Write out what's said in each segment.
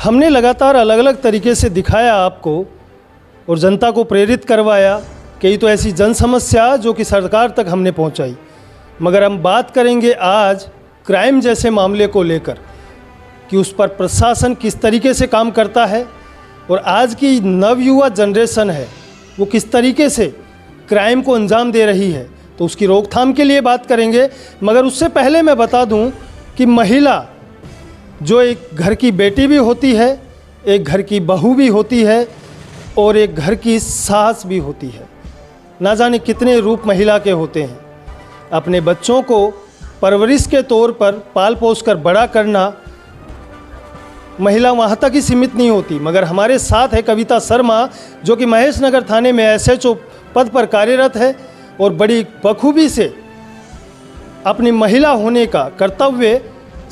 हमने लगातार अलग अलग तरीके से दिखाया आपको और जनता को प्रेरित करवाया कई तो ऐसी जन समस्या जो कि सरकार तक हमने पहुंचाई, मगर हम बात करेंगे आज क्राइम जैसे मामले को लेकर कि उस पर प्रशासन किस तरीके से काम करता है और आज की नवयुवा जनरेशन है वो किस तरीके से क्राइम को अंजाम दे रही है, तो उसकी रोकथाम के लिए बात करेंगे। मगर उससे पहले मैं बता दूं कि महिला जो एक घर की बेटी भी होती है, एक घर की बहू भी होती है और एक घर की सास भी होती है। ना जाने कितने रूप महिला के होते हैं। अपने बच्चों को परवरिश के तौर पर पाल पोस कर बड़ा करना महिला वहाँ तक ही सीमित नहीं होती। मगर हमारे साथ है कविता शर्मा जो कि महेश नगर थाने में SHO पद पर कार्यरत है और बड़ी बखूबी से अपनी महिला होने का कर्तव्य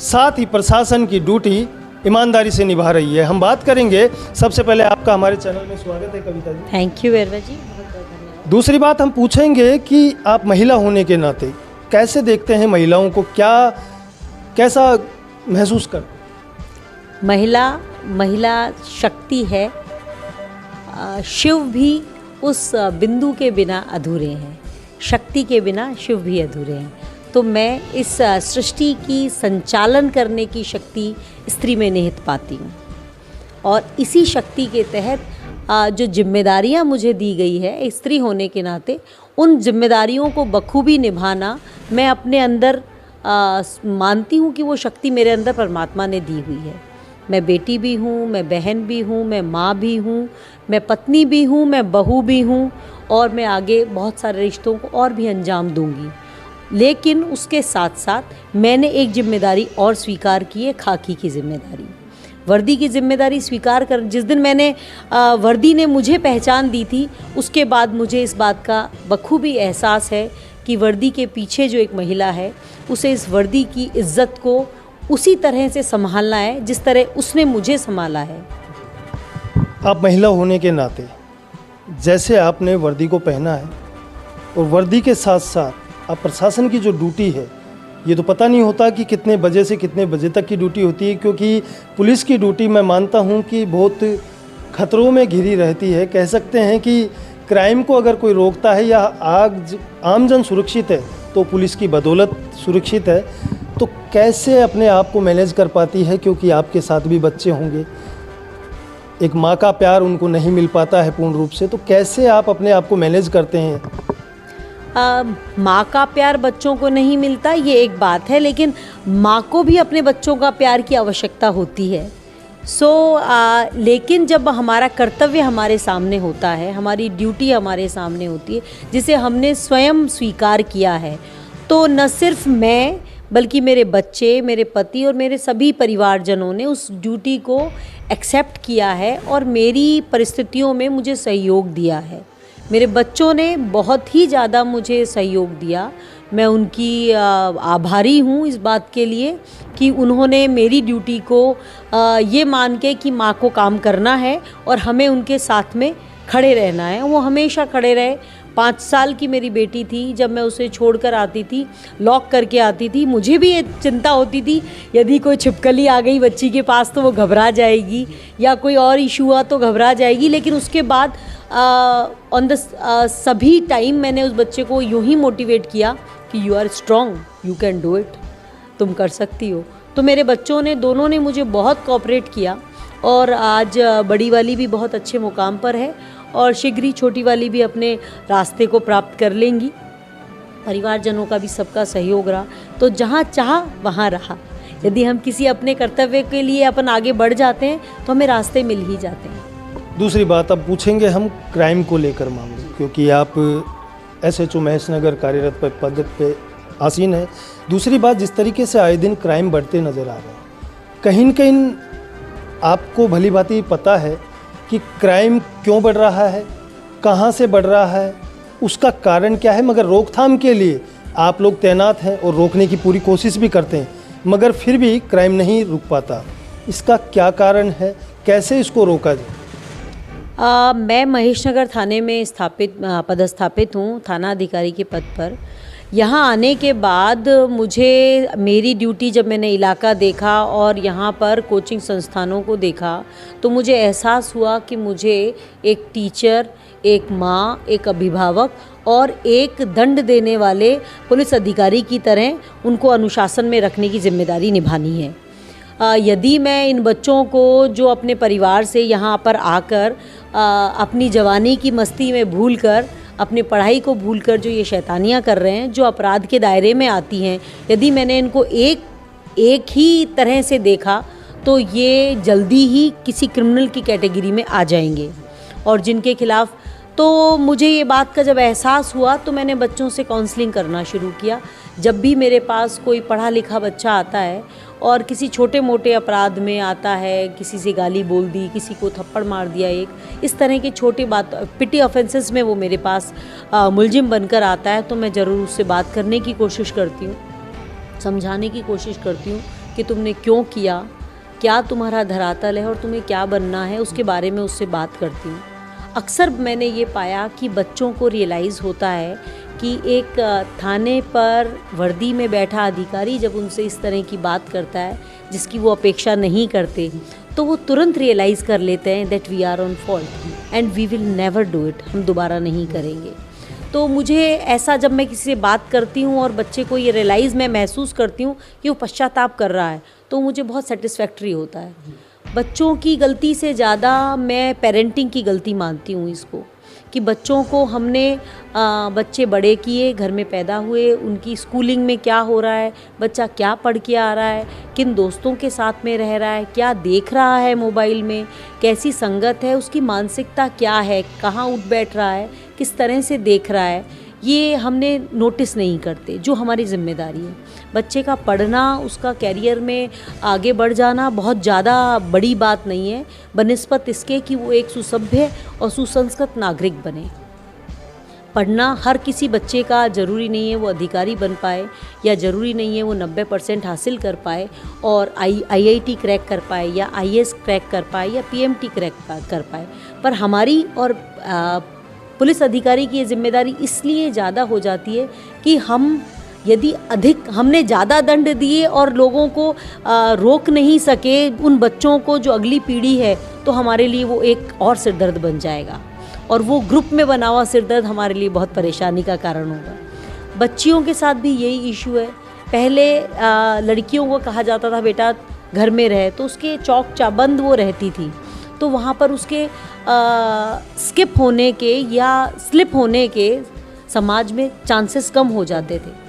साथ ही प्रशासन की ड्यूटी ईमानदारी से निभा रही है। हम बात करेंगे, सबसे पहले आपका हमारे चैनल में स्वागत है कविता जी। थैंक यू वेरवा जी, बहुत बहुत धन्यवाद। दूसरी बात हम पूछेंगे कि आप महिला होने के नाते कैसे देखते हैं महिलाओं को, कैसा महसूस करते? महिला शक्ति है। शिव भी उस बिंदु के बिना अधूरे हैं, शक्ति के बिना शिव भी अधूरे हैं। तो मैं इस सृष्टि की संचालन करने की शक्ति स्त्री में निहित पाती हूँ और इसी शक्ति के तहत जो जिम्मेदारियाँ मुझे दी गई है एक स्त्री होने के नाते, उन जिम्मेदारियों को बखूबी निभाना मैं अपने अंदर मानती हूँ कि वो शक्ति मेरे अंदर परमात्मा ने दी हुई है। मैं बेटी भी हूँ, मैं बहन भी हूँ, मैं माँ भी हूँ, मैं पत्नी भी हूँ, मैं बहू भी हूँ और मैं आगे बहुत सारे रिश्तों को और भी अंजाम दूँगी। लेकिन उसके साथ साथ मैंने एक जिम्मेदारी और स्वीकार की है, खाकी की जिम्मेदारी, वर्दी की जिम्मेदारी स्वीकार कर। जिस दिन मैंने वर्दी ने मुझे पहचान दी थी उसके बाद मुझे इस बात का बखूबी एहसास है कि वर्दी के पीछे जो एक महिला है उसे इस वर्दी की इज्जत को उसी तरह से संभालना है जिस तरह उसने मुझे संभाला है। आप महिला होने के नाते जैसे आपने वर्दी को पहना है और वर्दी के साथ साथ अब प्रशासन की जो ड्यूटी है, ये तो पता नहीं होता कि कितने बजे से कितने बजे तक की ड्यूटी होती है, क्योंकि पुलिस की ड्यूटी मैं मानता हूँ कि बहुत खतरों में घिरी रहती है। कह सकते हैं कि क्राइम को अगर कोई रोकता है या आमजन सुरक्षित है तो पुलिस की बदौलत सुरक्षित है। तो कैसे अपने आप को मैनेज कर पाती है, क्योंकि आपके साथ भी बच्चे होंगे, एक माँ का प्यार उनको नहीं मिल पाता है पूर्ण रूप से, तो कैसे आप अपने आप को मैनेज करते हैं? माँ का प्यार बच्चों को नहीं मिलता ये एक बात है, लेकिन माँ को भी अपने बच्चों का प्यार की आवश्यकता होती है। लेकिन जब हमारा कर्तव्य हमारे सामने होता है, हमारी ड्यूटी हमारे सामने होती है जिसे हमने स्वयं स्वीकार किया है, तो न सिर्फ मैं बल्कि मेरे बच्चे, मेरे पति और मेरे सभी परिवारजनों ने उस ड्यूटी को एक्सेप्ट किया है और मेरी परिस्थितियों में मुझे सहयोग दिया है। मेरे बच्चों ने बहुत ही ज़्यादा मुझे सहयोग दिया। मैं उनकी आभारी हूँ इस बात के लिए कि उन्होंने मेरी ड्यूटी को ये मान के कि माँ को काम करना है और हमें उनके साथ में खड़े रहना है, वो हमेशा खड़े रहे। 5 साल की मेरी बेटी थी, जब मैं उसे छोड़कर आती थी, लॉक करके आती थी, मुझे भी ये चिंता होती थी यदि कोई छिपकली आ गई बच्ची के पास तो वो घबरा जाएगी या कोई और इशू हुआ तो घबरा जाएगी। लेकिन उसके बाद ऑन द सभी टाइम मैंने उस बच्चे को यूँ ही मोटिवेट किया कि you are strong, you can do it, तुम कर सकती हो। तो मेरे बच्चों ने, दोनों ने मुझे बहुत कोऑपरेट किया और आज बड़ी वाली भी बहुत अच्छे मुकाम पर है और शीघ्र ही छोटी वाली भी अपने रास्ते को प्राप्त कर लेंगी। परिवारजनों का भी सबका सहयोग रहा, तो जहाँ चाहा वहाँ रहा। यदि हम किसी अपने कर्तव्य के लिए अपन आगे बढ़ जाते हैं तो हमें रास्ते मिल ही जाते हैं। दूसरी बात अब पूछेंगे हम क्राइम को लेकर मामले, क्योंकि आप SHO महेश नगर कार्यरत पद पे आसीन है। दूसरी बात, जिस तरीके से आए दिन क्राइम बढ़ते नज़र आ रहे हैं, कहीं न कहीं आपको भली भांति पता है कि क्राइम क्यों बढ़ रहा है, कहाँ से बढ़ रहा है, उसका कारण क्या है, मगर रोकथाम के लिए आप लोग तैनात हैं और रोकने की पूरी कोशिश भी करते हैं, मगर फिर भी क्राइम नहीं रुक पाता। इसका क्या कारण है, कैसे इसको रोका जाए? मैं महेश नगर थाने में पदस्थापित हूँ, थाना अधिकारी के पद पर। यहाँ आने के बाद मुझे मेरी ड्यूटी जब मैंने इलाका देखा और यहाँ पर कोचिंग संस्थानों को देखा तो मुझे एहसास हुआ कि मुझे एक टीचर, एक माँ, एक अभिभावक और एक दंड देने वाले पुलिस अधिकारी की तरह उनको अनुशासन में रखने की जिम्मेदारी निभानी है। यदि मैं इन बच्चों को जो अपने परिवार से यहाँ पर आकर अपनी जवानी की मस्ती में भूलकर, अपनी पढ़ाई को भूलकर जो ये शैतानियाँ कर रहे हैं, जो अपराध के दायरे में आती हैं, यदि मैंने इनको एक ही तरह से देखा तो ये जल्दी ही किसी क्रिमिनल की कैटेगरी में आ जाएंगे। और जिनके खिलाफ, तो मुझे ये बात का जब एहसास हुआ तो मैंने बच्चों से काउंसलिंग करना शुरू किया। जब भी मेरे पास कोई पढ़ा लिखा बच्चा आता है और किसी छोटे मोटे अपराध में आता है, किसी से गाली बोल दी, किसी को थप्पड़ मार दिया, इस तरह के छोटे बात पिटी ऑफेंसेस में वो मेरे पास मुलजिम बनकर आता है, तो मैं ज़रूर उससे बात करने की कोशिश करती हूँ, समझाने की कोशिश करती हूँ कि तुमने क्यों किया, क्या तुम्हारा धरातल है और तुम्हें क्या बनना है, उसके बारे में उससे बात करती हूँ। अक्सर मैंने ये पाया कि बच्चों को रियलाइज़ होता है कि एक थाने पर वर्दी में बैठा अधिकारी जब उनसे इस तरह की बात करता है जिसकी वो अपेक्षा नहीं करते, तो वो तुरंत रियलाइज़ कर लेते हैं that we are on fault and we will never do it, हम दोबारा नहीं करेंगे। तो मुझे ऐसा, जब मैं किसी से बात करती हूँ और बच्चे को ये रियलाइज़ मैं महसूस करती हूँ कि वो पश्चाताप कर रहा है, तो मुझे बहुत सेटिस्फैक्ट्री होता है। बच्चों की गलती से ज़्यादा मैं पेरेंटिंग की गलती मानती हूँ इसको, कि बच्चों को हमने बच्चे बड़े किए, घर में पैदा हुए, उनकी स्कूलिंग में क्या हो रहा है, बच्चा क्या पढ़ के आ रहा है, किन दोस्तों के साथ में रह रहा है, क्या देख रहा है मोबाइल में, कैसी संगत है, उसकी मानसिकता क्या है, कहाँ उठ बैठ रहा है, किस तरह से देख रहा है, ये हमने नोटिस नहीं करते, जो हमारी जिम्मेदारी है। बच्चे का पढ़ना, उसका कैरियर में आगे बढ़ जाना बहुत ज़्यादा बड़ी बात नहीं है बनिस्बत इसके कि वो एक सुसभ्य और सुसंस्कृत नागरिक बने। पढ़ना हर किसी बच्चे का ज़रूरी नहीं है वो अधिकारी बन पाए, या ज़रूरी नहीं है वो 90% हासिल कर पाए और IIT क्रैक कर पाए, या IAS क्रैक कर पाए, या PMT क्रैक कर पाए। पर हमारी और पुलिस अधिकारी की ये जिम्मेदारी इसलिए ज़्यादा हो जाती है कि हम यदि हमने ज़्यादा दंड दिए और लोगों को रोक नहीं सके, उन बच्चों को जो अगली पीढ़ी है, तो हमारे लिए वो एक और सिरदर्द बन जाएगा, और वो ग्रुप में बना हुआ सिरदर्द हमारे लिए बहुत परेशानी का कारण होगा। बच्चियों के साथ भी यही इशू है। पहले लड़कियों को कहा जाता था बेटा घर में रहे, तो उसके चौक चाबंद वो रहती थी, तो वहाँ पर उसके स्किप होने के या स्लिप होने के समाज में चांसेस कम हो जाते थे।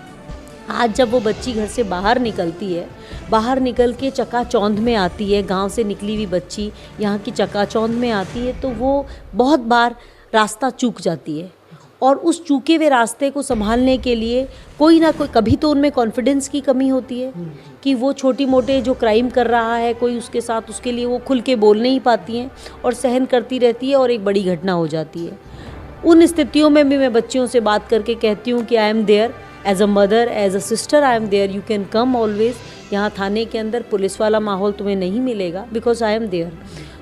आज जब वो बच्ची घर से बाहर निकलती है, बाहर निकल के चकाचौंध में आती है, गांव से निकली हुई बच्ची यहाँ की चकाचौंध में आती है, तो वो बहुत बार रास्ता चूक जाती है, और उस चूके हुए रास्ते को संभालने के लिए कोई ना कोई, कभी तो उनमें कॉन्फिडेंस की कमी होती है कि वो छोटी मोटे जो क्राइम कर रहा है कोई उसके साथ, उसके लिए वो खुल के बोल नहीं पाती हैं और सहन करती रहती है, और एक बड़ी घटना हो जाती है। उन स्थितियों में भी मैं बच्चियों से बात करके कहती हूँ कि I am there as a mother, as a sister, I am there, you can come always. यहाँ थाने के अंदर पुलिस वाला माहौल तुम्हें नहीं मिलेगा, बिकॉज आई एम देयर।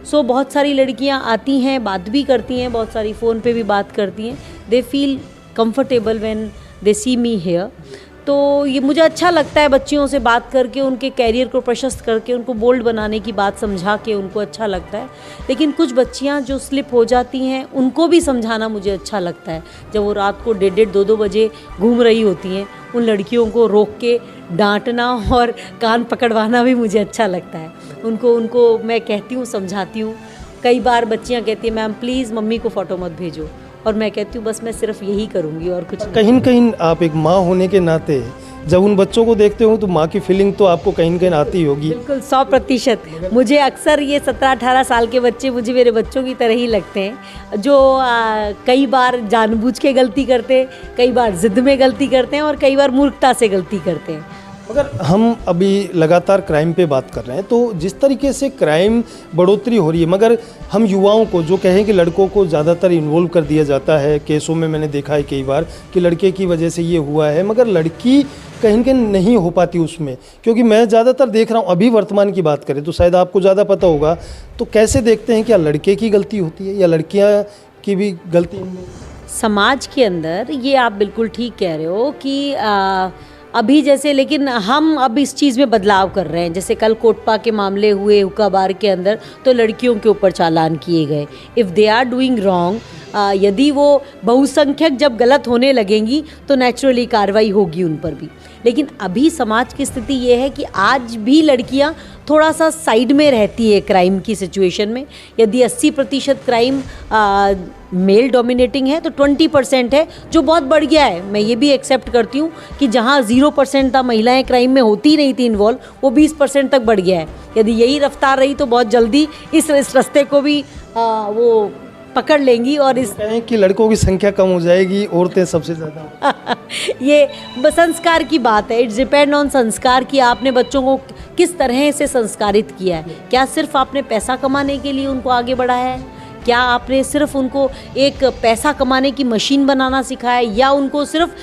सो बहुत सारी लड़कियाँ आती हैं, बात भी करती हैं, बहुत सारी फ़ोन पे भी बात करती हैं। They feel comfortable when they see me here. तो ये मुझे अच्छा लगता है बच्चियों से बात करके, उनके कैरियर को प्रशस्त करके, उनको बोल्ड बनाने की बात समझा के उनको अच्छा लगता है। लेकिन कुछ बच्चियां जो स्लिप हो जाती हैं, उनको भी समझाना मुझे अच्छा लगता है। जब वो रात को 1:30 2-2 बजे घूम रही होती हैं, उन लड़कियों को रोक के डांटना और कान पकड़वाना भी मुझे अच्छा लगता है। उनको मैं कहती हूँ, समझाती हूँ। कई बार बच्चियाँ कहती हैं मैम प्लीज़ मम्मी को फ़ोटो मत भेजो, और मैं कहती हूँ बस मैं सिर्फ यही करूँगी और कुछ नहीं। कहीं न कहीं आप एक माँ होने के नाते जब उन बच्चों को देखते हो तो माँ की फीलिंग तो आपको कहीं न कहीं आती होगी। बिल्कुल 100%। मुझे अक्सर ये 17-18 साल के बच्चे मुझे मेरे बच्चों की तरह ही लगते हैं, जो कई बार जानबूझ के गलती करते, कई बार ज़िद में गलती करते हैं, और कई बार मूर्खता से गलती करते हैं। अगर हम अभी लगातार क्राइम पे बात कर रहे हैं, तो जिस तरीके से क्राइम बढ़ोतरी हो रही है, मगर हम युवाओं को जो कहें कि लड़कों को ज़्यादातर इन्वॉल्व कर दिया जाता है केसों में, मैंने देखा है कई बार कि लड़के की वजह से ये हुआ है, मगर लड़की कहीं न कहीं नहीं हो पाती उसमें। क्योंकि मैं ज़्यादातर देख रहा हूँ, अभी वर्तमान की बात करें तो शायद आपको ज़्यादा पता होगा, तो कैसे देखते हैं क्या लड़के की गलती होती है या लड़कियाँ की भी गलती? समाज के अंदर ये आप बिल्कुल ठीक कह रहे हो कि अभी जैसे, लेकिन हम अब इस चीज़ में बदलाव कर रहे हैं। जैसे कल कोटपा के मामले हुए हुक्का बार के अंदर, तो लड़कियों के ऊपर चालान किए गए। If they are doing wrong, यदि वो बहुसंख्यक जब गलत होने लगेंगी तो नेचुरली कार्रवाई होगी उन पर भी। लेकिन अभी समाज की स्थिति ये है कि आज भी लड़कियां थोड़ा सा साइड में रहती है क्राइम की सिचुएशन में। यदि 80% क्राइम मेल डोमिनेटिंग है तो 20% है, जो बहुत बढ़ गया है। मैं ये भी एक्सेप्ट करती हूँ कि जहाँ 0% था, महिलाएं क्राइम में होती नहीं थी इन्वॉल्व, वो 20% तक बढ़ गया है। यदि यही रफ्तार रही तो बहुत जल्दी इस रास्ते को भी वो पकड़ लेंगी और इस कहें कि लड़कों की संख्या कम हो जाएगी, औरतें सबसे ज़्यादा। ये संस्कार की बात है। इट्स डिपेंड ऑन संस्कार कि आपने बच्चों को किस तरह से संस्कारित किया है। क्या सिर्फ आपने पैसा कमाने के लिए उनको आगे बढ़ाया है? क्या आपने सिर्फ उनको एक पैसा कमाने की मशीन बनाना सिखाया है, या उनको सिर्फ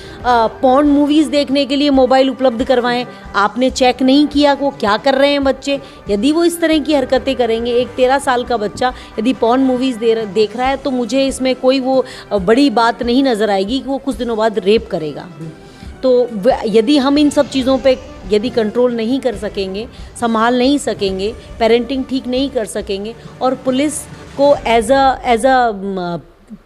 पॉर्न मूवीज़ देखने के लिए मोबाइल उपलब्ध करवाएं? आपने चेक नहीं किया वो क्या कर रहे हैं बच्चे। यदि वो इस तरह की हरकतें करेंगे, एक 13 साल का बच्चा यदि पॉर्न मूवीज़ देख रहा है, तो मुझे इसमें कोई वो बड़ी बात नहीं नज़र आएगी कि वो कुछ दिनों बाद रेप करेगा। तो यदि हम इन सब चीज़ों पे यदि कंट्रोल नहीं कर सकेंगे, संभाल नहीं सकेंगे, पेरेंटिंग ठीक नहीं कर सकेंगे, और पुलिस को एज अ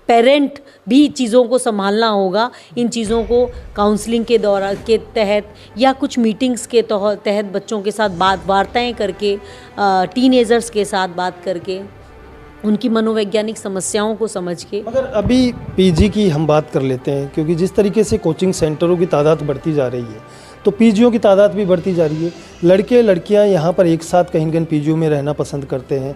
पेरेंट भी चीज़ों को संभालना होगा। इन चीज़ों को काउंसलिंग के दौरान के तहत या कुछ मीटिंग्स के तहत बच्चों के साथ वार्ताएं करके, टीनेजर्स के साथ बात करके, उनकी मनोवैज्ञानिक समस्याओं को समझ के। मगर अभी पीजी की हम बात कर लेते हैं, क्योंकि जिस तरीके से कोचिंग सेंटरों की तादाद बढ़ती जा रही है, तो पीजियों की तादाद भी बढ़ती जा रही है। लड़के लड़कियां यहाँ पर एक साथ कहीं कहीं पीजियों में रहना पसंद करते हैं,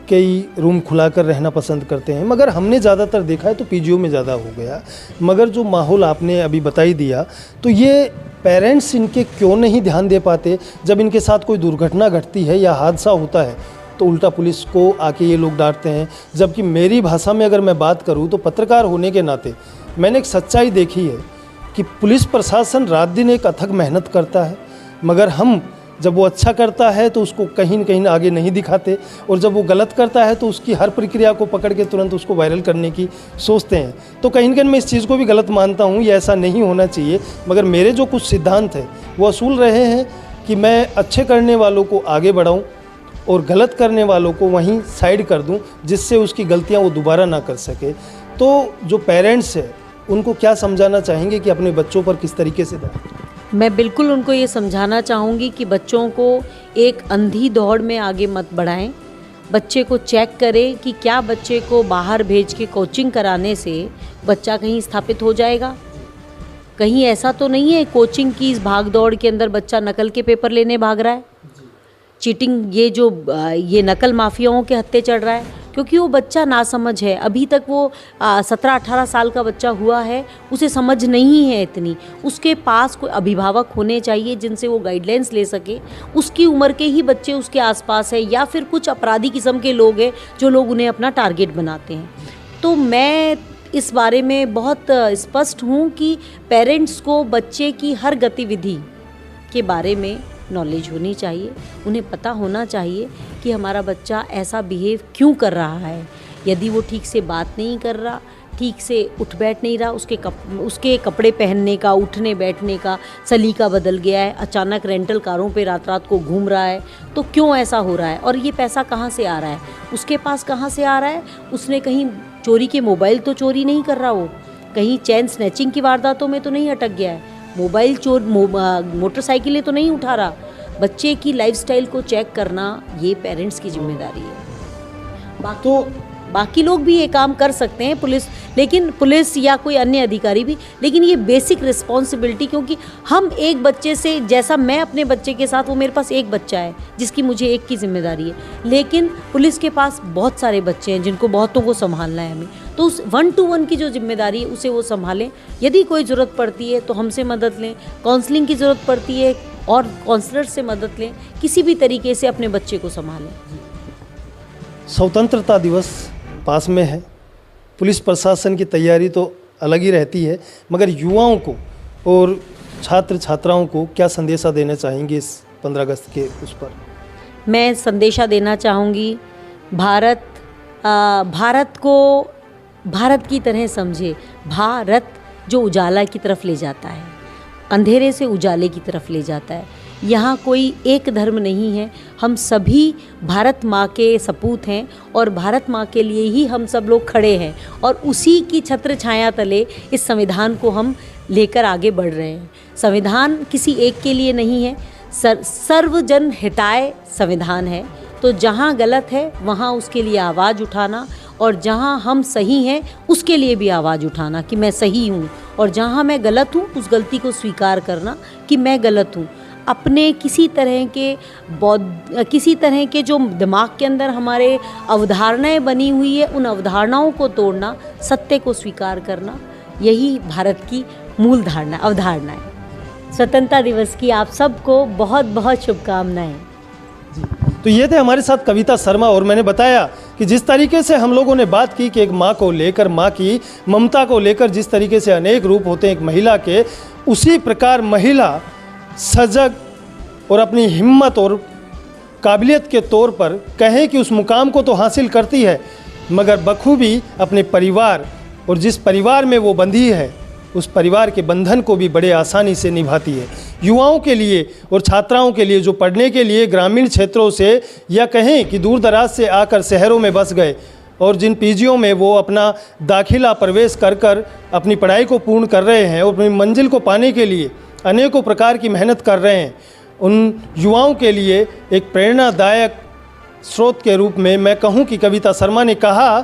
कई रूम खुलाकर रहना पसंद करते हैं। मगर हमने ज़्यादातर देखा है तो पीजियों में ज़्यादा हो गया। मगर जो माहौल आपने अभी बताई दिया, तो ये पेरेंट्स इनके क्यों नहीं ध्यान दे पाते? जब इनके साथ कोई दुर्घटना घटती है या हादसा होता है तो उल्टा पुलिस को आके ये लोग डांटते हैं। जबकि मेरी भाषा में अगर मैं बात करूँ तो पत्रकार होने के नाते मैंने एक सच्चाई देखी है कि पुलिस प्रशासन रात दिन एक अथक मेहनत करता है, मगर हम जब वो अच्छा करता है तो उसको कहीं न कहीं आगे नहीं दिखाते, और जब वो गलत करता है तो उसकी हर प्रक्रिया को पकड़ के तुरंत उसको वायरल करने की सोचते हैं। तो कहीं न कहीं मैं इस चीज़ को भी गलत मानता हूँ, ये ऐसा नहीं होना चाहिए। मगर मेरे जो कुछ सिद्धांत हैं वो असूल रहे हैं कि मैं अच्छे करने वालों को आगे बढ़ाऊँ और गलत करने वालों को वहीं साइड कर दूं, जिससे उसकी गलतियां वो दोबारा ना कर सके। तो जो पेरेंट्स हैं उनको क्या समझाना चाहेंगे कि अपने बच्चों पर किस तरीके से दें? मैं बिल्कुल उनको ये समझाना चाहूँगी कि बच्चों को एक अंधी दौड़ में आगे मत बढ़ाएं। बच्चे को चेक करें कि क्या बच्चे को बाहर भेज के कोचिंग कराने से बच्चा कहीं स्थापित हो जाएगा। कहीं ऐसा तो नहीं है कोचिंग की इस भाग दौड़ के अंदर बच्चा नकल के पेपर लेने भाग रहा है, चीटिंग, ये नकल माफियाओं के हत्थे चढ़ रहा है, क्योंकि वो बच्चा नासमझ है। अभी तक वो 17-18 साल का बच्चा हुआ है, उसे समझ नहीं है इतनी। उसके पास कोई अभिभावक होने चाहिए जिनसे वो गाइडलाइंस ले सके। उसकी उम्र के ही बच्चे उसके आसपास है, या फिर कुछ अपराधी किस्म के लोग हैं जो लोग उन्हें अपना टारगेट बनाते हैं। तो मैं इस बारे में बहुत स्पष्ट हूँ कि पेरेंट्स को बच्चे की हर गतिविधि के बारे में नॉलेज होनी चाहिए। उन्हें पता होना चाहिए कि हमारा बच्चा ऐसा बिहेव क्यों कर रहा है। यदि वो ठीक से बात नहीं कर रहा, ठीक से उठ बैठ नहीं रहा, उसके कपड़े पहनने का, उठने बैठने का सलीका बदल गया है, अचानक रेंटल कारों पे रात रात को घूम रहा है, तो क्यों ऐसा हो रहा है? और ये पैसा कहाँ से आ रहा है? उसके पास कहाँ से आ रहा है? उसने कहीं चोरी के मोबाइल तो चोरी नहीं कर रहा, वो कहीं चैन स्नैचिंग की वारदातों में तो नहीं अटक गया है, मोबाइल मोटरसाइकिलें तो नहीं उठा रहा। बच्चे की लाइफस्टाइल को चेक करना ये पेरेंट्स की जिम्मेदारी है। बाकी लोग भी ये काम कर सकते हैं, पुलिस या कोई अन्य अधिकारी भी, लेकिन ये बेसिक रिस्पॉन्सिबिलिटी, क्योंकि हम एक बच्चे से, जैसा मैं अपने बच्चे के साथ, वो मेरे पास एक बच्चा है जिसकी मुझे एक की जिम्मेदारी है, लेकिन पुलिस के पास बहुत सारे बच्चे हैं जिनको बहुतों को संभालना है हमें। तो उस 1-to-1 की जो जिम्मेदारी है उसे वो संभालें। यदि कोई ज़रूरत पड़ती है तो हमसे मदद लें, काउंसलिंग की ज़रूरत पड़ती है और काउंसलर से मदद लें, किसी भी तरीके से अपने बच्चे को संभालें। स्वतंत्रता दिवस पास में है, पुलिस प्रशासन की तैयारी तो अलग ही रहती है, मगर युवाओं को और छात्र छात्राओं को क्या संदेशा देना चाहेंगे इस 15 अगस्त के उस पर? मैं संदेशा देना चाहूँगी, भारत को भारत की तरह समझे। भारत जो उजाला की तरफ ले जाता है, अंधेरे से उजाले की तरफ ले जाता है। यहाँ कोई एक धर्म नहीं है, हम सभी भारत माँ के सपूत हैं और भारत माँ के लिए ही हम सब लोग खड़े हैं और उसी की छत्र छाया तले इस संविधान को हम लेकर आगे बढ़ रहे हैं। संविधान किसी एक के लिए नहीं है, सर्वजन हिताय संविधान है। तो जहाँ गलत है वहाँ उसके लिए आवाज़ उठाना और जहाँ हम सही हैं उसके लिए भी आवाज़ उठाना कि मैं सही हूँ, और जहाँ मैं गलत हूँ उस गलती को स्वीकार करना कि मैं गलत हूँ। अपने किसी तरह के जो दिमाग के अंदर हमारे अवधारणाएं बनी हुई है, उन अवधारणाओं को तोड़ना, सत्य को स्वीकार करना, यही भारत की मूल अवधारणा है। स्वतंत्रता दिवस की आप सबको बहुत बहुत शुभकामनाएं। तो ये थे हमारे साथ कविता शर्मा, और मैंने बताया कि जिस तरीके से हम लोगों ने बात की कि एक माँ को लेकर, माँ की ममता को लेकर जिस तरीके से अनेक रूप होते हैं एक महिला के, उसी प्रकार महिला सजग और अपनी हिम्मत और काबिलियत के तौर पर कहें कि उस मुकाम को तो हासिल करती है, मगर बखूबी अपने परिवार और जिस परिवार में वो बंधी है उस परिवार के बंधन को भी बड़े आसानी से निभाती है। युवाओं के लिए और छात्राओं के लिए जो पढ़ने के लिए ग्रामीण क्षेत्रों से या कहें कि दूर दराज से आकर शहरों में बस गए और जिन पीजियों में वो अपना दाखिला प्रवेश कर अपनी पढ़ाई को पूर्ण कर रहे हैं और अपनी मंजिल को पाने के लिए अनेकों प्रकार की मेहनत कर रहे हैं, उन युवाओं के लिए एक प्रेरणादायक स्रोत के रूप में मैं कहूं कि कविता शर्मा ने कहा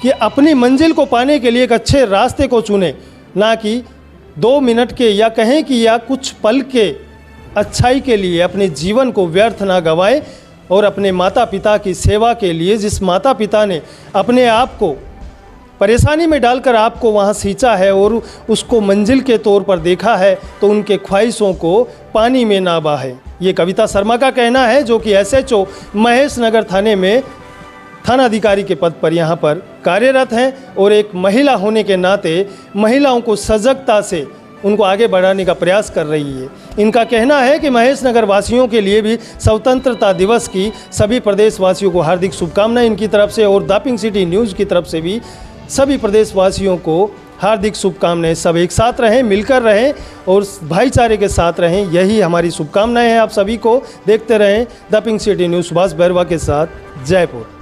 कि अपनी मंजिल को पाने के लिए एक अच्छे रास्ते को चुने, ना कि 2 मिनट के या कहें कि या कुछ पल के अच्छाई के लिए अपने जीवन को व्यर्थ ना गंवाएं, और अपने माता पिता की सेवा के लिए, जिस माता पिता ने अपने आप को परेशानी में डालकर आपको वहाँ सींचा है और उसको मंजिल के तौर पर देखा है, तो उनके ख्वाहिशों को पानी में ना बहाएं। ये कविता शर्मा का कहना है, जो कि SHO महेश नगर थाने में थानाधिकारी के पद पर यहाँ पर कार्यरत हैं और एक महिला होने के नाते महिलाओं को सजगता से उनको आगे बढ़ाने का प्रयास कर रही है। इनका कहना है कि महेश नगर वासियों के लिए भी स्वतंत्रता दिवस की सभी प्रदेशवासियों को हार्दिक शुभकामनाएं इनकी तरफ से, और दापिंग सिटी न्यूज़ की तरफ से भी सभी प्रदेशवासियों को हार्दिक शुभकामनाएं। सब एक साथ रहें, मिलकर रहें और भाईचारे के साथ रहें, यही हमारी शुभकामनाएं हैं आप सभी को। देखते रहें दापिंग सिटी न्यूज़। सुभाष बैरवा के साथ, जयपुर।